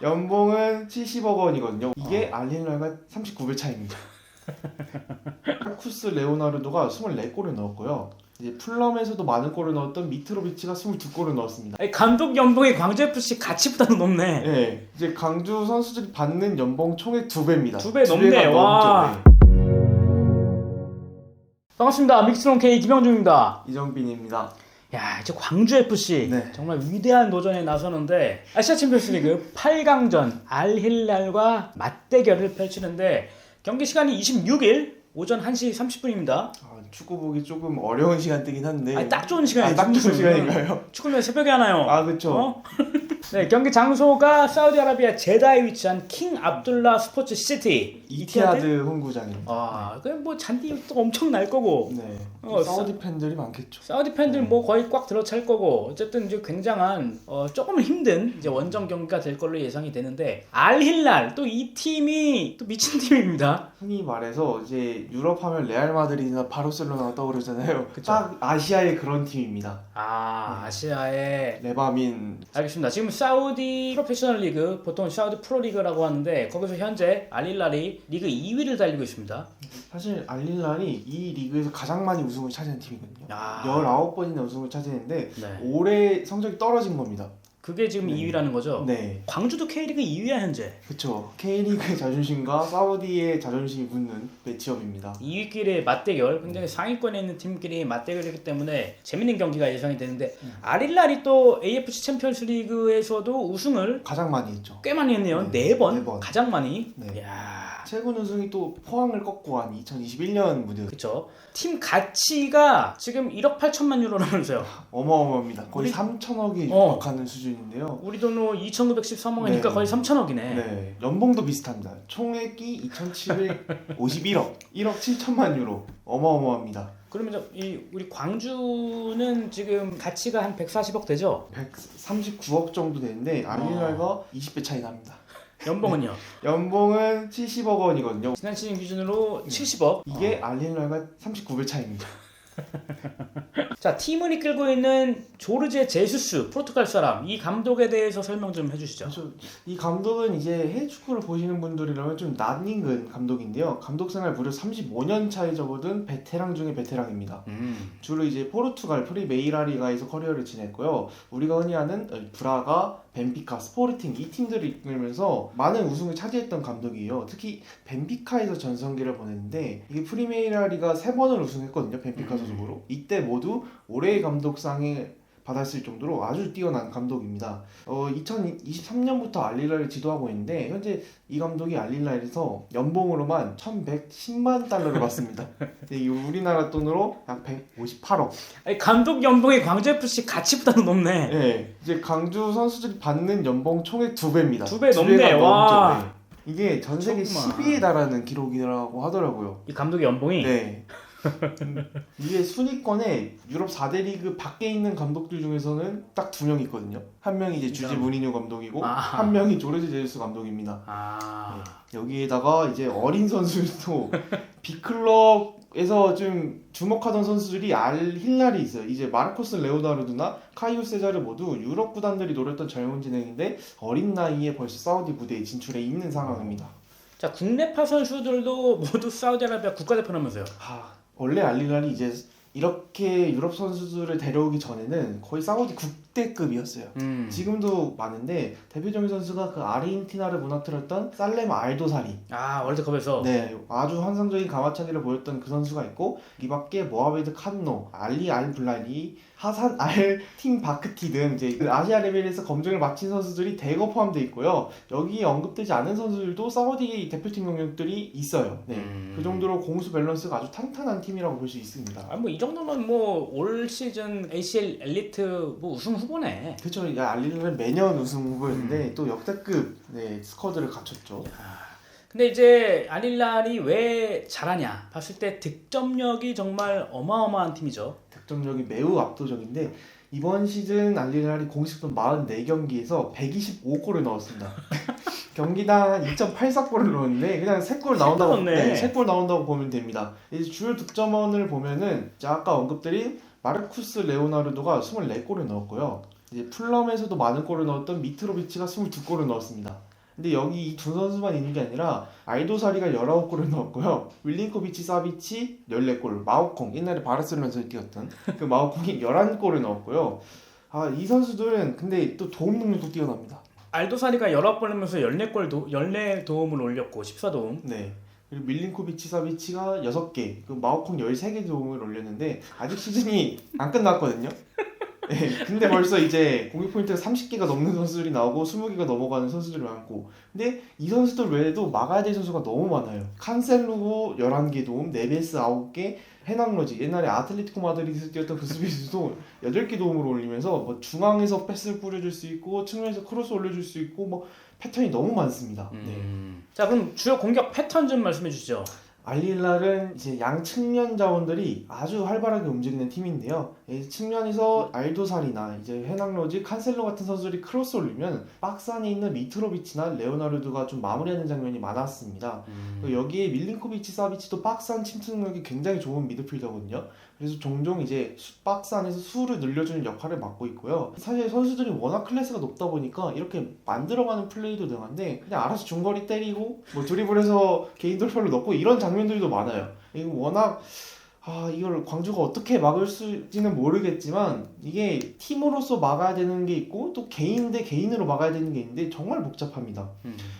연봉은 70억 원이거든요. 이게 알릴랄과 39배 차이입니다. 마르쿠스 레오나르도가 24골을 넣었고요. 이제 풀럼에서도 많은 골을 넣었던 미트로비치가 22골을 넣었습니다. 아니, 감독 연봉이 광주FC 가치보다는 높네. 네, 이제 강주 선수들이 받는 연봉 총액 2배입니다. 2배 넘네. 와. 반갑습니다. 믹스론 K 김영중입니다. 이정빈입니다. 야, 이제 광주FC 네. 정말 위대한 도전에 나서는데 아시아 챔피언스리그 8강전 알힐랄과 맞대결을 펼치는데 경기 시간이 26일 오전 1시 30분입니다. 축구 보기 조금 어려운 시간대긴 한데. 아니, 딱 좋은 시간이에요. 딱 좋은 시간인가요? 축구는 새벽에 하나요? 그렇죠. 어? 네, 경기 장소가 사우디아라비아 제다에 위치한 킹 압둘라 스포츠 시티 이티하드 홈구장입니다. 그냥 뭐 잔디 또 엄청 날 거고. 네. 어, 사우디 팬들이 많겠죠. 사우디 팬들 뭐 거의 꽉 들어찰 거고 어쨌든 이제 굉장한 조금 힘든 이제 원정 경기가 될 걸로 예상이 되는데 알힐랄 또 이 팀이 또 미친 팀입니다. 흔히 말해서 이제 유럽 하면 레알 마드리드나 바르셀로나가 떠오르잖아요. 그쵸. 딱 아시아의 그런 팀입니다. 아시아의 레바민. 알겠습니다. 지금 사우디 프로페셔널 리그 보통 사우디 프로리그라고 하는데 거기서 현재 알힐랄이 리그 2위를 달리고 있습니다. 사실 알릴랄이 이 리그에서 가장 많이 우승을 차지한 팀이거든요. 야. 19번이나 우승을 차지했는데 네. 올해 성적이 떨어진 겁니다. 그게 지금 네. 2위라는 거죠? 네. 광주도 K리그 2위야 현재. 그쵸. K리그의 자존심과 사우디의 자존심이 붙는 매치업입니다. 2위끼리의 맞대결, 굉장히 상위권에 있는 팀끼리 맞대결이기 때문에 재밌는 경기가 예상이 되는데 알힐랄이 또 AFC 챔피언스 리그에서도 우승을 가장 많이 했죠. 꽤 많이 했네요. 네, 4번, 네 번. 가장 많이. 네. 이야. 최근 우승이 또 포항을 꺾고 한 2021년 무대. 그쵸. 팀 가치가 지금 1억 8천만 유로라면서요. 어마어마합니다. 거의 우리- 3천억이 육박하는 수준인데요. 우리 돈으로 2,913억이니까 네. 거의 3천억이네. 네, 연봉도 비슷합니다. 총액이 2,751억, 1억 7천만 유로. 어마어마합니다. 그러면 우리 광주는 지금 가치가 한 140억 되죠? 139억 정도 되는데 알릴랄과 20배 차이 납니다. 연봉은요? 연봉은 70억 원이거든요. 지난 시즌 기준으로 70억. 이게 알릴랄과 39배 차이입니다. 자, 팀을 이끌고 있는 조르제 제수스 포르투갈 사람 이 감독에 대해서 설명 좀 해주시죠. 그렇죠. 이 감독은 이제 해외 축구를 보시는 분들이라면 좀 낯익은 감독인데요. 감독 생활 무려 35년 차에 접어든 베테랑 중에 베테랑입니다. 주로 이제 포르투갈 프리메이라리가에서 커리어를 지냈고요. 우리가 흔히 아는 브라가, 벤피카, 스포르팅 이 팀들을 이끌면서 많은 우승을 차지했던 감독이에요. 특히 벤피카에서 전성기를 보냈는데 이게 프리메이라리가 3번을 우승했거든요. 벤피카 소속으로. 이때 모두 올해의 감독상에 받았을 정도로 아주 뛰어난 감독입니다. 2023년부터 알릴랄을 지도하고 있는데 현재 이 감독이 알릴랄에서 연봉으로만 1,110만 달러를 받습니다. 이 우리나라 돈으로 약 158억. 아니, 감독 연봉이 광주FC 가치보다는 높네. 네, 이제 강주 선수들이 받는 연봉 총액 2배입니다. 2배 넘네. 와. 이게 전 세계 그렇구만. 10위에 달하는 기록이라고 하더라고요. 이 감독의 연봉이 네. 이게 순위권에 유럽 4대 리그 밖에 있는 감독들 중에서는 딱 2명 있거든요. 한 명이 이제 주제 무리뉴 감독이고 한 명이 조르제 제수스 감독입니다. 네. 여기에다가 이제 어린 선수들도 B클럽에서 좀 주목하던 선수들이 알힐랄이 있어요. 이제 마르코스 레오나르도나 카이오 세자르 모두 유럽 구단들이 노렸던 젊은 진행인데 어린 나이에 벌써 사우디 무대에 진출해 있는 상황입니다. 자, 국내파 선수들도 모두 사우디아라비아 국가대표라면서요. 원래 알릴랄이 이제 이렇게 유럽 선수들을 데려오기 전에는 거의 사우디 국대급이었어요. 지금도 많은데 대표적인 선수가 그 아르헨티나를 무너뜨렸던 살렘 알도사리. 월드컵에서. 네, 아주 환상적인 가마차기를 보였던 그 선수가 있고 이 밖에 모하메드 칸노, 알리 알 블라니, 하산 알 팀 바크티 등 이제 그 아시아 레벨에서 검증을 마친 선수들이 대거 포함되어 있고요. 여기에 언급되지 않은 선수들도 사우디 대표팀 경력들이 있어요. 네, 그 정도로 공수 밸런스가 아주 탄탄한 팀이라고 볼 수 있습니다. 뭐 이 정도면 뭐 올 시즌 ACL 엘리트 뭐 우승 후보네. 그렇죠. 이게 알리는 매년 우승 후보였는데 또 역대급 스쿼드를 갖췄죠. 근데 이제 알힐랄이 왜 잘하냐 봤을 때 득점력이 정말 어마어마한 팀이죠. 득점력이 매우 압도적인데 이번 시즌 알리랄이 공식전 44경기에서 125골을 넣었습니다. 경기당 한 2.84골을 넣었는데 그냥 3골 나온다고 넣었네. 3골 나온다고 보면 됩니다. 이제 주요 득점원을 보면은 아까 언급드린 마르쿠스 레오나르도가 24골을 넣었고요. 이제 풀럼에서도 많은 골을 넣었던 미트로비치가 22골을 넣었습니다. 근데 여기 이 두 선수만 있는 게 아니라 알도사리가 19골을 넣었고요. 윌링코비치 사비치 14골, 마오콩 옛날에 바르셀로나에서 뛰었던 그 마오콩이 11골을 넣었고요. 이 선수들은 근데 또 도움 능력도 뛰어납니다. 알도사리가 19골 넣으면서 14도움을 올렸고 14도움. 네. 그리고 밀린코비치 사비치가 6개, 그 마오콩 13개 도움을 올렸는데 아직 시즌이 안 끝났거든요. 네, 근데 벌써 이제 공격 포인트가 30개가 넘는 선수들이 나오고 20개가 넘어가는 선수들이 많고, 근데 이 선수들 외에도 막아야 될 선수가 너무 많아요. 칸셀루 11개 도움, 네베스 9개, 헤낭러지 옛날에 아틀레티코 마드리드에서 뛰었던 그 수비수도 8개 도움을 올리면서 뭐 중앙에서 패스를 뿌려줄 수 있고 측면에서 크로스 올려줄 수 있고 뭐 패턴이 너무 많습니다. 네. 자, 그럼 주요 공격 패턴 좀 말씀해 주시죠. 알릴랄은 이제 양 측면 자원들이 아주 활발하게 움직이는 팀인데요. 측면에서 알도사리나 이제 헤낭로지, 칸셀로 같은 선수들이 크로스 올리면 박스 안에 있는 미트로비치나 레오나르도가 좀 마무리하는 장면이 많았습니다. 여기에 밀린코비치 사비치도 박스 안 침투 능력이 굉장히 좋은 미드필더거든요. 그래서 종종 이제 박스 안에서 수를 늘려주는 역할을 맡고 있고요. 사실 선수들이 워낙 클래스가 높다 보니까 이렇게 만들어가는 플레이도 능한데 그냥 알아서 중거리 때리고 뭐 드리블해서 개인 돌파를 넣고 이런 장면들도 많아요. 이거 워낙 이걸 광주가 어떻게 막을 수지는 모르겠지만 이게 팀으로서 막아야 되는 게 있고 또 개인 대 개인으로 막아야 되는 게 있는데 정말 복잡합니다.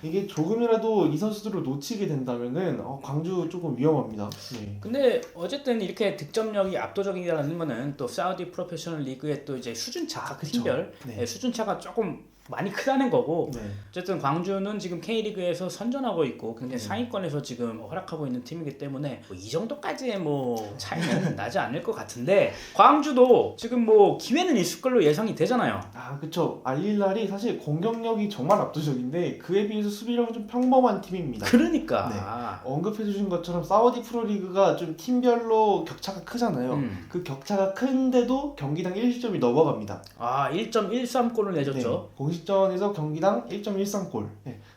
이게 조금이라도 이 선수들을 놓치게 된다면은 광주 조금 위험합니다. 네. 근데 어쨌든 이렇게 득점력이 압도적이라는 거는 또 사우디 프로페셔널 리그의 또 이제 수준차, 팀별 네. 수준차가 조금 많이 크다는 거고. 네. 어쨌든 광주는 지금 K리그에서 선전하고 있고 굉장히 상위권에서 지금 활약하고 있는 팀이기 때문에 이 정도까지의 뭐 차이는 나지 않을 것 같은데, 광주도 지금 뭐 기회는 있을 걸로 예상이 되잖아요. 그쵸. 알릴랄이 사실 공격력이 정말 압도적인데 그에 비해서 수비력은 좀 평범한 팀입니다. 그러니까 언급해주신 것처럼 사우디 프로리그가 좀 팀별로 격차가 크잖아요. 그 격차가 큰데도 경기당 1실점이 넘어갑니다. 1.13골을 내줬죠. 공식전에서 경기당 1.13골.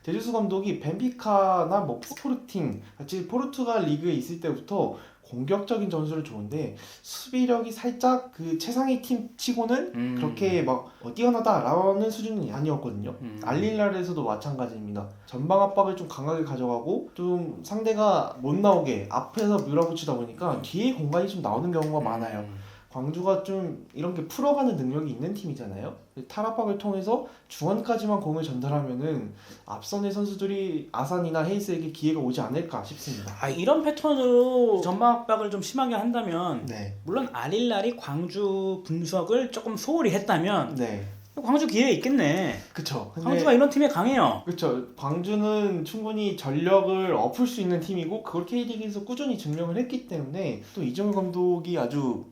제주스 감독이 벤피카나 뭐 스포르팅 같이 포르투갈 리그에 있을 때부터 공격적인 전술을 좋은데 수비력이 살짝 그 최상위 팀 치고는 그렇게 막 뛰어나다라는 수준이 아니었거든요. 알릴랄에서도 마찬가지입니다. 전방 압박을 좀 강하게 가져가고 좀 상대가 못 나오게 앞에서 밀어붙이다 보니까 뒤에 공간이 좀 나오는 경우가 많아요. 광주가 좀 이런 게 풀어가는 능력이 있는 팀이잖아요. 탈압박을 통해서 중원까지만 공을 전달하면은 앞선의 선수들이 아산이나 헤이스에게 기회가 오지 않을까 싶습니다. 이런 패턴으로 전방 압박을 좀 심하게 한다면, 네. 물론 알릴랄이 광주 분석을 조금 소홀히 했다면 네. 광주 기회 있겠네. 그쵸. 광주가 이런 팀에 강해요. 그쵸. 광주는 충분히 전력을 엎을 수 있는 팀이고 그걸 K리그에서 꾸준히 증명을 했기 때문에 또 이정우 감독이 아주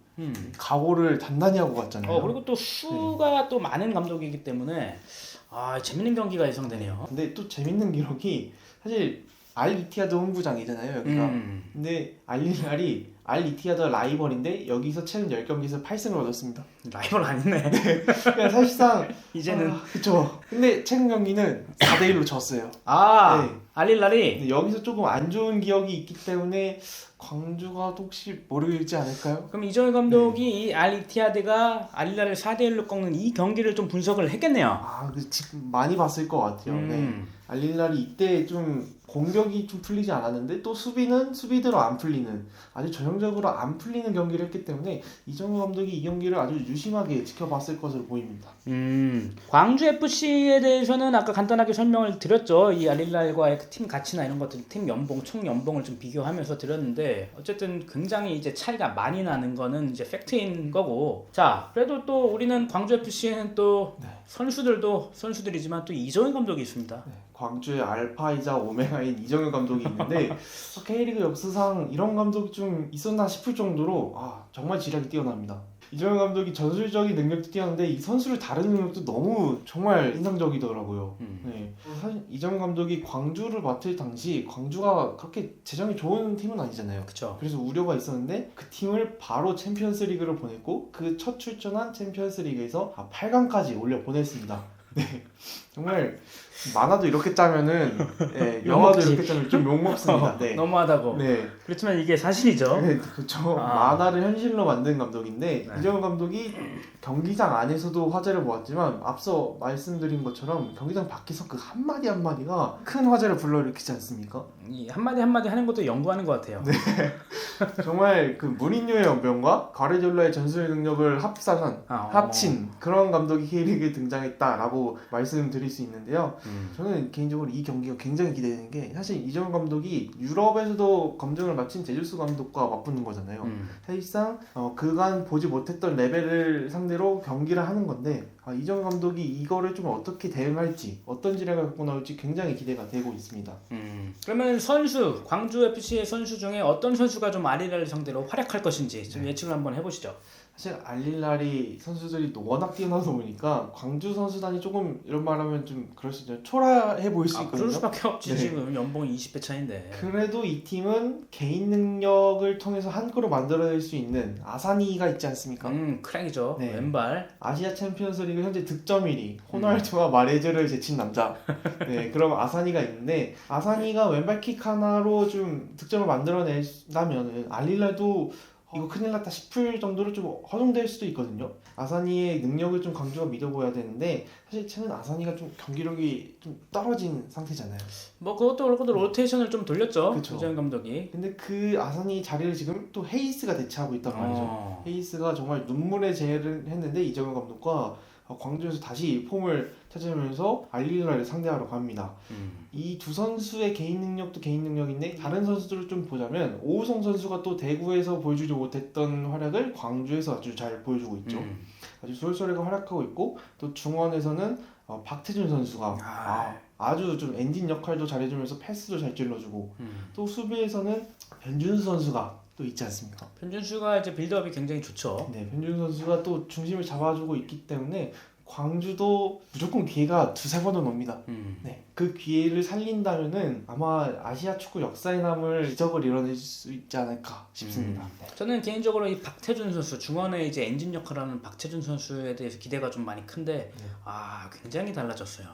각오를 단단히 하고 갔잖아요. 그리고 또 수가 또 많은 감독이기 때문에 재밌는 경기가 예상되네요. 근데 또 재밌는 기록이 사실 알 이티하드 홈구장이잖아요, 여기가. 근데 알릴랄이 알 이티하드 라이벌인데 여기서 최근 10경기에서 8승을 얻었습니다. 라이벌 아니네. 그냥 사실상 이제는 그쵸. 근데 최근 경기는 4대1로 졌어요. 네. 알릴랄이 여기서 조금 안 좋은 기억이 있기 때문에 광주가 또 혹시 모르지 않을까요? 그럼 이정희 감독이 이 알이티아드가 알릴랄을 4대1로 꺾는 이 경기를 좀 분석을 했겠네요. 지금 많이 봤을 것 같아요. 알릴랄이 이때 좀 공격이 좀 풀리지 않았는데 또 수비는 수비대로 안 풀리는, 아주 전형적으로 안 풀리는 경기를 했기 때문에 이정우 감독이 이 경기를 아주 유심하게 지켜봤을 것으로 보입니다. 광주 FC에 대해서는 아까 간단하게 설명을 드렸죠. 이 알릴랄과의 그 팀 가치나 이런 것들, 팀 연봉, 총 연봉을 좀 비교하면서 드렸는데 어쨌든 굉장히 이제 차이가 많이 나는 거는 이제 팩트인 거고. 자, 그래도 또 우리는 광주 FC에는 또 선수들도 선수들이지만 또 이정희 감독이 있습니다. 광주의 알파이자 오메가인 이정우 감독이 있는데 K리그 역사상 이런 감독이 좀 있었나 싶을 정도로 정말 지략이 뛰어납니다. 이정우 감독이 전술적인 능력도 뛰어난데 이 선수를 다루는 능력도 너무 정말 인상적이더라고요. 사실 이정우 감독이 광주를 맡을 당시 광주가 그렇게 재정이 좋은 팀은 아니잖아요. 그쵸. 그래서 우려가 있었는데 그 팀을 바로 챔피언스 리그로 보냈고 그 첫 출전한 챔피언스 리그에서 8강까지 올려 보냈습니다. 정말 만화도 이렇게 짜면은 예, 영화도 이렇게 짜면 좀 욕먹습니다. 네. 너무하다고. 네. 그렇지만 이게 사실이죠. 네, 그렇죠. 아. 만화를 현실로 만든 감독인데 네. 이정현 감독이 경기장 안에서도 화제를 모았지만 앞서 말씀드린 것처럼 경기장 밖에서 그 한마디 한마디가 큰 화제를 불러일으키지 않습니까? 이 한마디 한마디 하는 것도 연구하는 것 같아요. 정말 그 무리뉴의 연병과 가르디올라의 전술 능력을 합친 그런 감독이 K리그에 등장했다라고 말씀드릴 수 있는데요. 저는 개인적으로 이 경기가 굉장히 기대되는 게 사실 이정현 감독이 유럽에서도 검증을 마친 제주스 감독과 맞붙는 거잖아요. 사실상 그간 보지 못했던 레벨을 상대로 경기를 하는 건데 이정현 감독이 이거를 좀 어떻게 대응할지 어떤 지략을 갖고 나올지 굉장히 기대가 되고 있습니다. 그러면 선수 광주 FC의 선수 중에 어떤 선수가 좀 아리라를 상대로 활약할 것인지 좀 예측을 한번 해보시죠. 사실 알릴라리 선수들이 또 워낙 뛰어나다 보니까 광주 선수단이 조금 이런 말하면 좀 그럴 수 있죠. 초라해 보일 수 있거든요. 그럴 수밖에 없지. 네. 지금 연봉이 20배 차인데. 그래도 이 팀은 개인 능력을 통해서 한골을 만들어낼 수 있는 아사니가 있지 않습니까? 크랙이죠. 네. 왼발. 아시아 챔피언스리그 현재 득점 1위 호날두와 마레즈를 제친 남자. 네, 그럼 아사니가 있는데 아사니가 왼발킥 하나로 좀 득점을 만들어낸다면 알릴라도 이거 큰일 났다 싶을 정도로 좀 허용될 수도 있거든요. 아사니의 능력을 좀 강주가 믿어보야 되는데 사실 최근 아사니가 좀 경기력이 좀 떨어진 상태잖아요. 뭐 그것도 그렇고 로테이션을 좀 돌렸죠. 그쵸. 이정현 감독이. 근데 그 아사니 자리를 지금 또 헤이스가 대체하고 있단 말이죠. 헤이스가 정말 눈물의 재해를 했는데 이정현 감독과 광주에서 다시 폼을 찾으면서 알릴라를 상대하러 갑니다. 이 두 선수의 개인 능력도 개인 능력인데 다른 선수들을 좀 보자면 오우성 선수가 또 대구에서 보여주지 못했던 활약을 광주에서 아주 잘 보여주고 있죠. 아주 쏠쏠하게 활약하고 있고 또 중원에서는 박태준 선수가 아주 좀 엔진 역할도 잘해주면서 패스도 잘 찔러주고 또 수비에서는 변준수 선수가 또 있지 않습니까? 변준수가 이제 빌드업이 굉장히 좋죠. 네, 변준수 선수가 또 중심을 잡아주고 있기 때문에 광주도 무조건 기회가 두세 번은 옵니다. 네, 그 기회를 살린다면은 아마 아시아 축구 역사에 남을 기적을 이뤄낼 수 있지 않을까 싶습니다. 네. 저는 개인적으로 이 박태준 선수 중원의 이제 엔진 역할을 하는 박태준 선수에 대해서 기대가 좀 많이 큰데 굉장히 달라졌어요.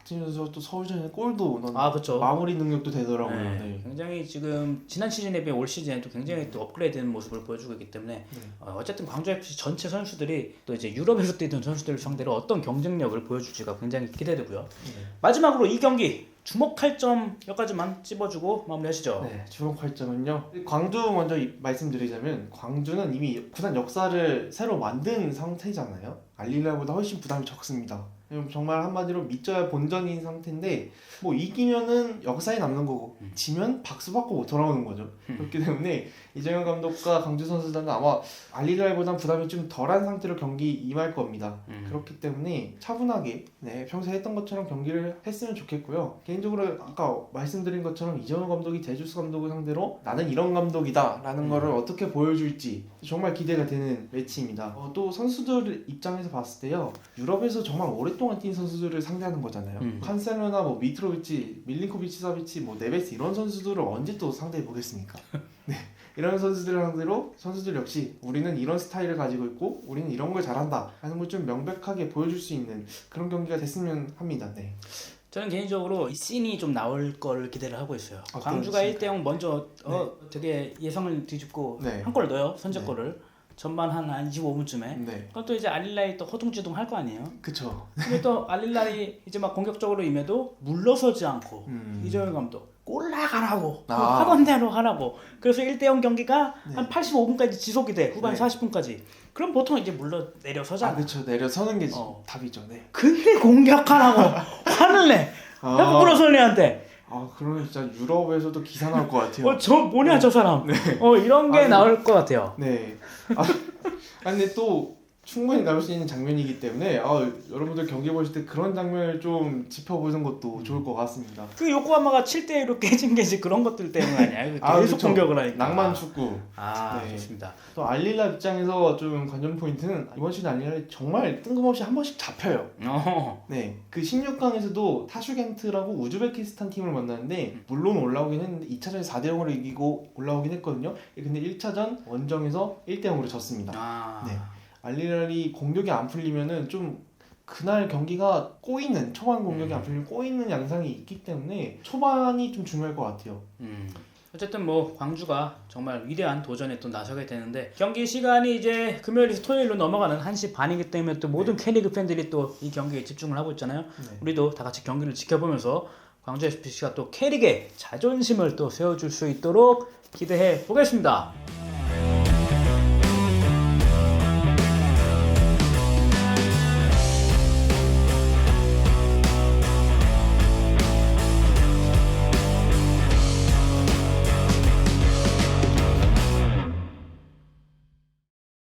박진현 선수가 또 서울전에 골도 넣는 그렇죠. 마무리 능력도 되더라고요. 네. 네. 굉장히 지금 지난 시즌에 비해 올 시즌에도 굉장히 또 업그레이드된 모습을 보여주고 있기 때문에 네. 어쨌든 광주 FC 전체 선수들이 또 이제 유럽에서 뛰던 선수들을 상대로 어떤 경쟁력을 보여줄지가 굉장히 기대되고요. 네. 마지막으로 이 경기 주목할 점 몇 가지만 찝어주고 마무리하시죠. 네, 주목할 점은요. 광주 먼저 말씀드리자면 광주는 이미 구단 역사를 새로 만든 상태잖아요. 알릴라보다 훨씬 부담이 적습니다. 정말 한마디로 믿져야 본전인 상태인데 뭐 이기면은 역사에 남는 거고 지면 박수 받고 못 돌아오는 거죠. 그렇기 때문에 이정현 감독과 광주 선수단은 아마 알릴라보단 부담이 좀 덜한 상태로 경기 임할 겁니다. 그렇기 때문에 차분하게 평소에 했던 것처럼 경기를 했으면 좋겠고요. 개인적으로 아까 말씀드린 것처럼 이정현 감독이 제주스 감독을 상대로 나는 이런 감독이다 라는 거를 어떻게 보여줄지 정말 기대가 되는 매치입니다. 또 선수들 입장에서 봤을 때요, 유럽에서 정말 오랫동안 뛴 선수들을 상대하는 거잖아요. 칸셀로나 뭐 미트로비치, 밀린코비치 사비치, 뭐 네베스 이런 선수들을 언제 또 상대해 보겠습니까? 네, 이런 선수들을 상대로 선수들 역시 우리는 이런 스타일을 가지고 있고 우리는 이런 걸 잘한다 하는 걸 좀 명백하게 보여줄 수 있는 그런 경기가 됐으면 합니다. 네. 저는 개인적으로 이 씬이 좀 나올 걸 기대를 하고 있어요. 광주가 그렇습니까? 1대0 먼저 되게 예상을 뒤집고 네. 한 골 넣어요. 선제골을. 전반 한 25분쯤에. 네. 그럼 또 이제 알릴라이 또 허둥지둥 할 거 아니에요. 그쵸. 근데 또 알릴라이 이제 막 공격적으로 임해도 물러서지 않고 이정현 감독 골 나가라고 하던 대로 하라고. 그래서 1대0 경기가 한 85분까지 지속이 돼. 후반 40분까지. 그럼 보통 이제 물러 내려서잖아. 그렇죠. 내려서는 게 답이죠. 네. 근데 공격하라고 화를 내. 해고 물러설리한테. 그러면 진짜 유럽에서도 기사 나올 것 같아요. 저 뭐냐 저 사람. 네. 이런 게 나올 것 같아요. 네. 근데 또 충분히 나올 수 있는 장면이기 때문에 여러분들 경기 보실 때 그런 장면을 좀 짚어보는 것도 좋을 것 같습니다. 그 요코하마가 7대1로 깨진 게 그런 것들 때문 아니야? 계속 그쵸. 공격을 하니까. 낭만 축구. 네. 좋습니다. 또 알릴라 입장에서 좀 관전 포인트는 이번 시즌 알릴라 정말 뜬금없이 한 번씩 잡혀요. 네, 그 16강에서도 타슈겐트라고 우즈베키스탄 팀을 만났는데 물론 올라오긴 했는데 2차전에 4대0으로 이기고 올라오긴 했거든요. 근데 1차전 원정에서 1대0으로 졌습니다. 네. 알릴랄이 공격이 안 풀리면은 좀 그날 경기가 꼬이는 초반 공격이 앞에 꼬이는 양상이 있기 때문에 초반이 좀 중요할 것 같아요. 어쨌든 뭐 광주가 정말 위대한 도전에 또 나서게 되는데 경기 시간이 이제 금요일에서 토요일로 넘어가는 1시 반이기 때문에 또 모든 K리그 팬들이 또 이 경기에 집중을 하고 있잖아요. 우리도 다 같이 경기를 지켜보면서 광주 FC가 또 K리그의 자존심을 또 세워줄 수 있도록 기대해 보겠습니다.